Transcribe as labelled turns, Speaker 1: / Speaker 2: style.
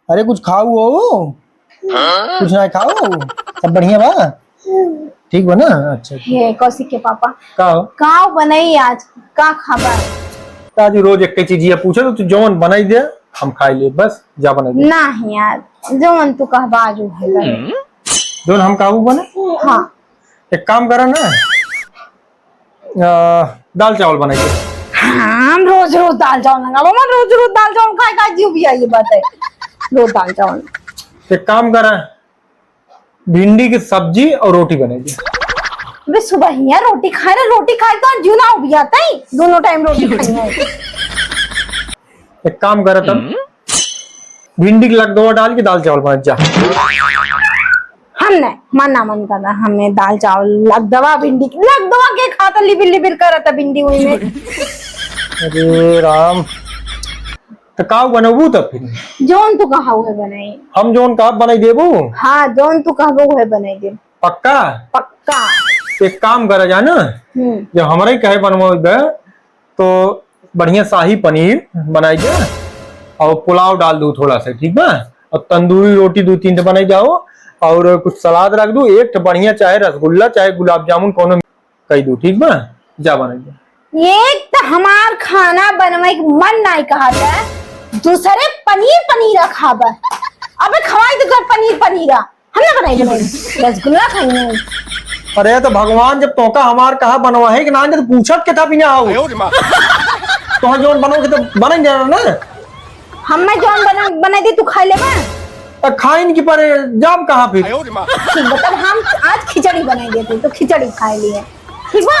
Speaker 1: अरे कुछ खाओ हो? कुछ ना खाओ? सब बढ़िया बा? ठीक बा ना? अच्छा
Speaker 2: हे कौशिक के पापा
Speaker 1: का
Speaker 2: बनाई आज का खाबा?
Speaker 1: आज रोज एक चीज पूछे तो तू जौन बनाई दे हम खाई ले, बस जा बनाई दे।
Speaker 2: नहीं यार, जौन तू कहबा आज है
Speaker 1: जौन हम काबू बने।
Speaker 2: हाँ
Speaker 1: एक काम करा ना, दाल चावल बनाई दे।
Speaker 2: हम रोज रोज दाल चावल मंगाओ, मन रोज रोज दाल चावल खाए का जीव भी आई बात है। रोज दाल चावल।
Speaker 1: एक काम करा, भिंडी की सब्जी और रोटी बनाई दे।
Speaker 2: वे सुबह ही यार रोटी खाए तो जीव ना भी आता है, दोनों टाइम रोटी खाई है।
Speaker 1: एक काम करा तब भिंडी की लग डाल के दाल चावल बना जा।
Speaker 2: हमने मन करना हमें दाल चावल लग दवा भिंडी लग दवा के खाता लिबिल लिबिल करता भिंडी हुई में।
Speaker 1: अरे राम, तो का बनबू तब फिर
Speaker 2: जोन तू कहा हुए बनाई,
Speaker 1: हम जोन का बनाई देबू।
Speaker 2: हाँ जोन तू कहबो हुए बनाई दे।
Speaker 1: पक्का?
Speaker 2: पक्का।
Speaker 1: एक काम करा जाना, जब हमारे कहे बनवा तो बढ़िया शाही पनीर बनाई दे और पुलाव डाल दू थोड़ा सा, ठीक है? और तंदूरी रोटी 2-3 बनाई जाओ और कुछ सलाद रख दू, एक बढ़िया चाहे रसगुल्ला चाहे गुलाब जामुन कोनो कही दू, ठीक बा? जा बनाई दे।
Speaker 2: एक तो हमार खाना बनवाई मन नहीं कहा था, दूसरे पनीर खाबा। अबे खवाई तो जब पनीर हम ना बनाई रसगुल्ला खाई।
Speaker 1: अरे तो भगवान जब तोका हमार कहा बनवा है कि ना, तो पूछत के था भी ना आओ तो जोन बनोगे तो बन जाना ना।
Speaker 2: हमें जोन बनाई दी तू खा ले
Speaker 1: खाइन की पर जाम कहा फिर।
Speaker 2: ठीक मतलब हम आज खिचड़ी बनाई देते तो खिचड़ी खा लिए, ठीक बा?